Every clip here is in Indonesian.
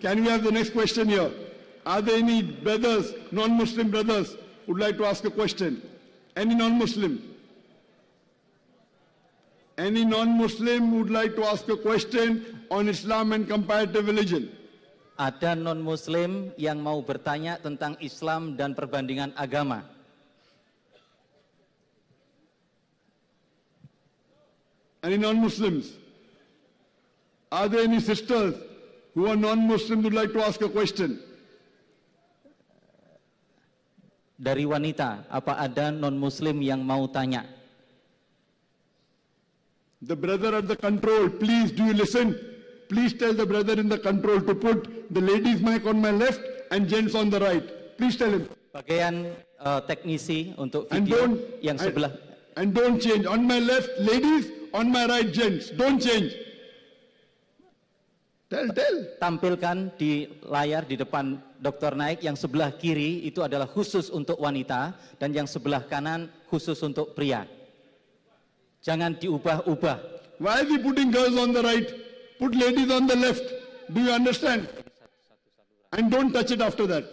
Can we have the next question here? Are there any brothers, non-Muslim brothers, who would like to ask a question? Any non-Muslim? Any non-Muslim would like to ask a question on Islam and comparative religion? Ada non-Muslim yang mau bertanya tentang Islam dan perbandingan agama? Any non-Muslims? Are there any sisters who are non-Muslim who would like to ask a question? Dari wanita, apa ada non-Muslim yang mau tanya? The brother at the control, please, do you listen? Please tell the brother in the control to put the ladies' mic on my left and gents on the right. Please tell him. Bagian teknisi untuk video yang sebelah. And don't change. On my left, ladies. On my right, gents. Don't change. Tell. Tampilkan di layar di depan Dr. Naik yang sebelah kiri itu adalah khusus untuk wanita dan yang sebelah kanan khusus untuk pria. Jangan diubah-ubah. Why is he putting girls on the right? Put ladies on the left. Do you understand? And don't touch it after that.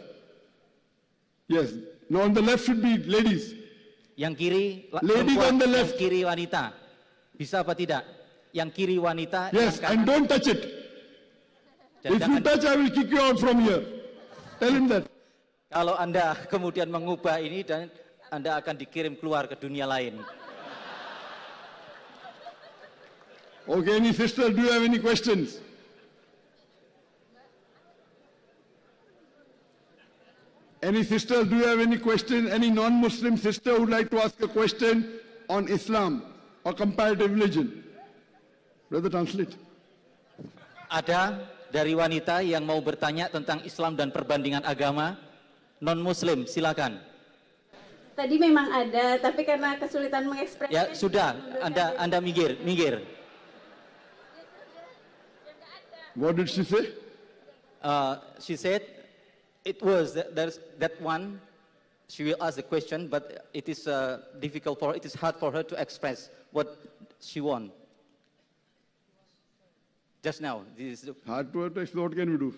Yes. Now on the left should be ladies. Yang kiri ladies on the left. Yang kiri wanita. Bisa apa tidak? Yang kiri wanita. Yes, and don't touch it. If you touch, I will kick you out from here. Tell him that. Kalau Anda kemudian mengubah ini dan Anda akan dikirim keluar ke dunia lain. Okay, any sister, do you have any questions? Any sisters, do you have any question? Any non-Muslim sister who would like to ask a question on Islam or comparative religion? Brother, translate. Ada dari wanita yang mau bertanya tentang Islam dan perbandingan agama, non-Muslim, silakan. Tadi memang ada, tapi karena kesulitan mengekspresikan. Ya sudah, Anda minggir. What did she say? She said it was there's that one. She will ask the question, but it is difficult for it is hard for her to express what she wants. Just now, this is hard to express. What can we do?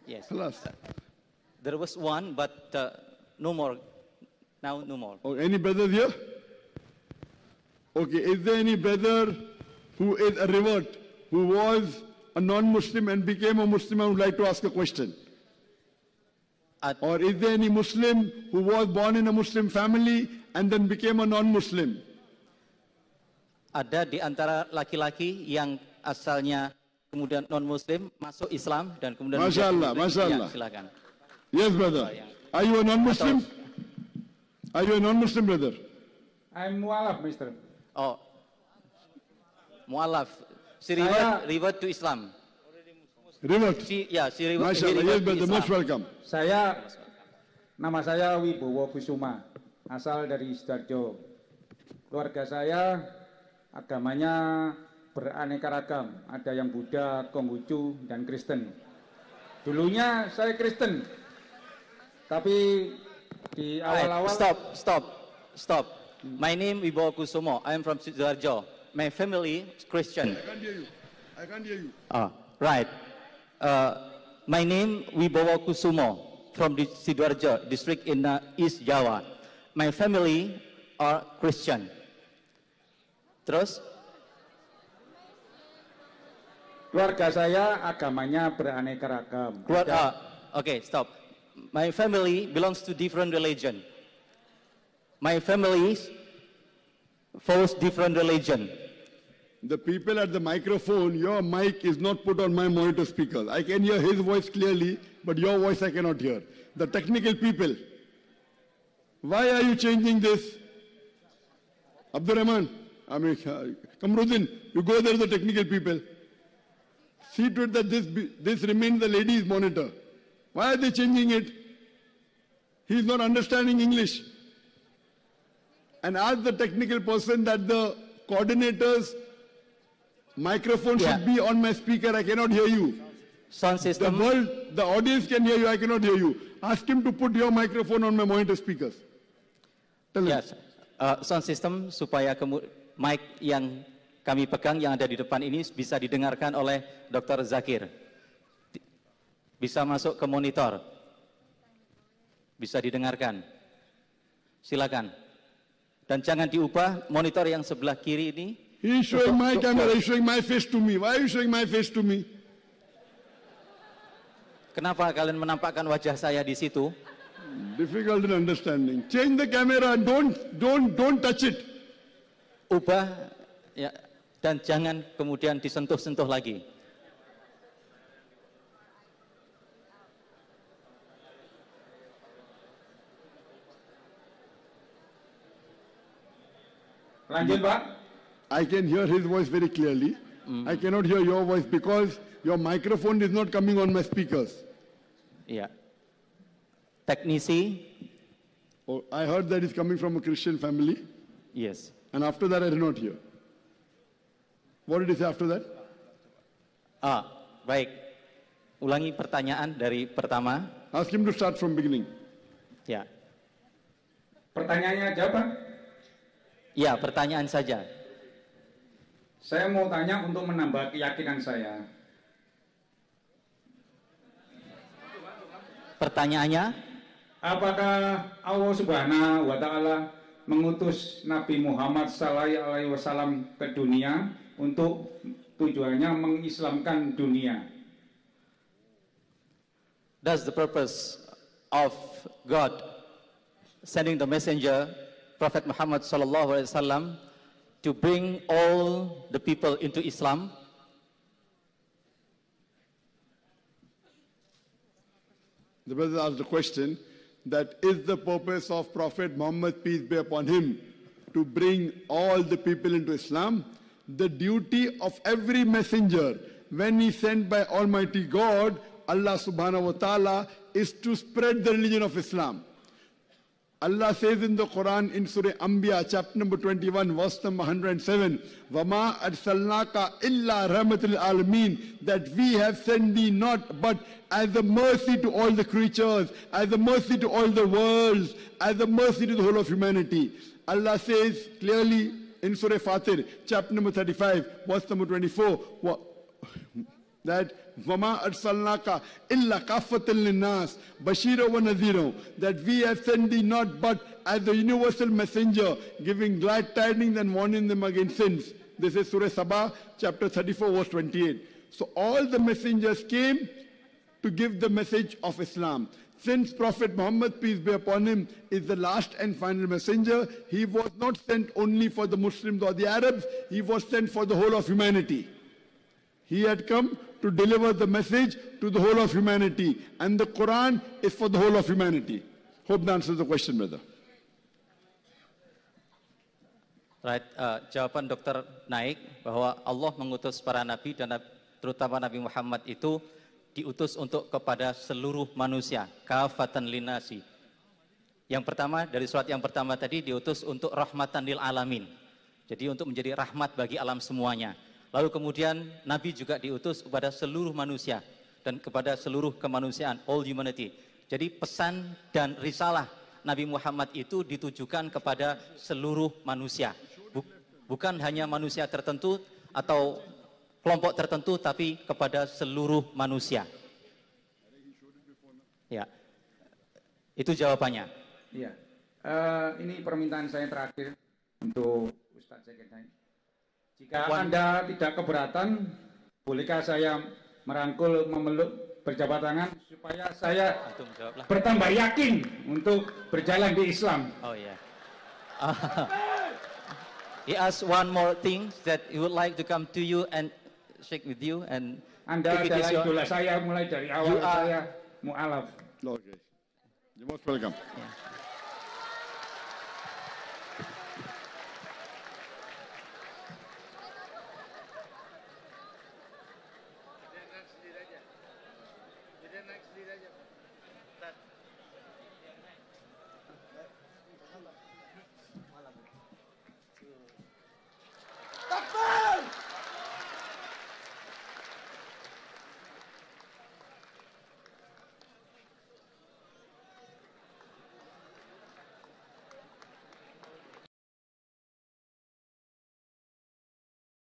Yes. Alas. There was one, but no more. Now no more. Oh, any brothers here? Okay, is there any brother who is a revert, who was a non-Muslim and became a Muslim and would like to ask a question? Or is there any Muslim who was born in a Muslim family and then became a non-Muslim? Ada di antara laki-laki yang asalnya kemudian non-Muslim masuk Islam dan kemudian Masya Allah. Ya, silakan. Yes, brother. Are you a non-Muslim? Are you a non-Muslim, brother? I'm mualaf, mister. Oh, mualaf. She revert to Islam. Revert? She revert, Masya Allah. Yes, brother. Most welcome. Nama saya Wibowo Kusuma, asal dari Sidoarjo. Keluarga saya agamanya beraneka ragam, ada yang Buddha, Konghucu, dan Kristen. Dulunya saya Kristen, tapi di awal-awal. Stop. My name Wibowo Kusumo. I am from Sidoarjo. My family is Christian. I can't hear you. Right. My name Wibowo Kusumo from the Sidoarjo district in East Java. My family are Christian. Terus? Keluarga saya agamanya beraneka ragam. Okay, stop. My family belongs to different religion. My family follows different religion. The people at the microphone, your mic is not put on my monitor speaker. I can hear his voice clearly, but your voice I cannot hear. The technical people, why are you changing this? Abdurrahman, Kamruddin, you go there, the technical people. See to it that this remains the ladies' monitor. Why are they changing it? He is not understanding English. And ask the technical person that the coordinator's microphone should be on my speaker. I cannot hear you. Sound system. The audience can hear you. I cannot hear you. Ask him to put your microphone on my monitor speakers. Tell him. Yes. Sound system supaya mic yang kami pegang yang ada di depan ini bisa didengarkan oleh Dr. Zakir. Bisa masuk ke monitor. Bisa didengarkan. Silakan. Dan jangan diubah monitor yang sebelah kiri ini. He's showing my camera, he's showing my face to me. Why are you showing my face to me? Kenapa kalian menampakkan wajah saya di situ? Difficult in understanding. Change the camera and don't touch it. Ubah ya, dan jangan kemudian disentuh-sentuh lagi. Lanjut, Pak. I can hear his voice very clearly. I cannot hear your voice because your microphone is not coming on my speakers. Ya. Teknisi, Oh, I heard that it's coming from a Christian family, yes. and after that I did not hear. What did he say after that? Baik. Ulangi pertanyaan dari pertama. Ask him to start from beginning. Ya. Pertanyaannya aja, Pak. Ya, pertanyaan saja. Saya mau tanya untuk menambah keyakinan saya. Pertanyaannya, Apakah Allah Subhanahu wa Ta'ala mengutus Nabi Muhammad Sallallahu Alaihi Wasallam ke dunia untuk tujuannya mengislamkan dunia? does the purpose of God sending the messenger, Prophet Muhammad sallallahu alaihi wasallam, to bring all the people into Islam? The brother asked the question that is the purpose of Prophet Muhammad, peace be upon him, to bring all the people into Islam. The duty of every messenger when he sent by Almighty God, Allah subhanahu wa ta'ala, is to spread the religion of Islam. Allah says in the Quran in Surah Anbiya, chapter number 21, verse number 107, وَمَا أَرْسَلْنَاكَ إِلَّا رَحْمَةً لِلْعَالَمِينَ, that we have sent thee not but as a mercy to all the creatures, as a mercy to all the worlds, as a mercy to the whole of humanity. Allah says clearly in Surah Fatir, chapter number 35, verse number 24, that وَمَا أَرْسَلْنَاكَ إِلَّا كَافَّةً لِلنَّاسِ بَشِيرًا وَنَذِيرًا, that we have sent thee not but as a universal messenger, giving glad tidings and warning them against sins. This is Surah Sabah, chapter 34, verse 28. So all the messengers came to give the message of Islam. Since Prophet Muhammad, peace be upon him, is the last and final messenger, he was not sent only for the Muslims or the Arabs, he was sent for the whole of humanity. He had come to deliver the message to the whole of humanity, and the Quran is for the whole of humanity. Hope that answers the question, brother. Right, jawaban Dr. Naik bahwa Allah mengutus para nabi dan terutama Nabi Muhammad itu diutus untuk kepada seluruh manusia, kafatan linnasi. Yang pertama, dari surat yang pertama tadi diutus untuk rahmatan lil alamin. Jadi untuk menjadi rahmat bagi alam semuanya. Lalu kemudian Nabi juga diutus kepada seluruh manusia dan kepada seluruh kemanusiaan, all humanity. Jadi pesan dan risalah Nabi Muhammad itu ditujukan kepada seluruh manusia. Bukan hanya manusia tertentu atau kelompok tertentu, tapi kepada seluruh manusia. Ya, itu jawabannya. Iya. Ini permintaan saya terakhir untuk Ustadz Sekretari. Jika Anda tidak keberatan, bolehkah saya merangkul, memeluk, berjabat tangan supaya saya bertambah yakin untuk berjalan di Islam. Oh ya. He asked one more thing that he would like to come to you and shake with you and Anda adalah idola saya mulai dari awal saya mu'alaf. Okay. You're most welcome. Yeah.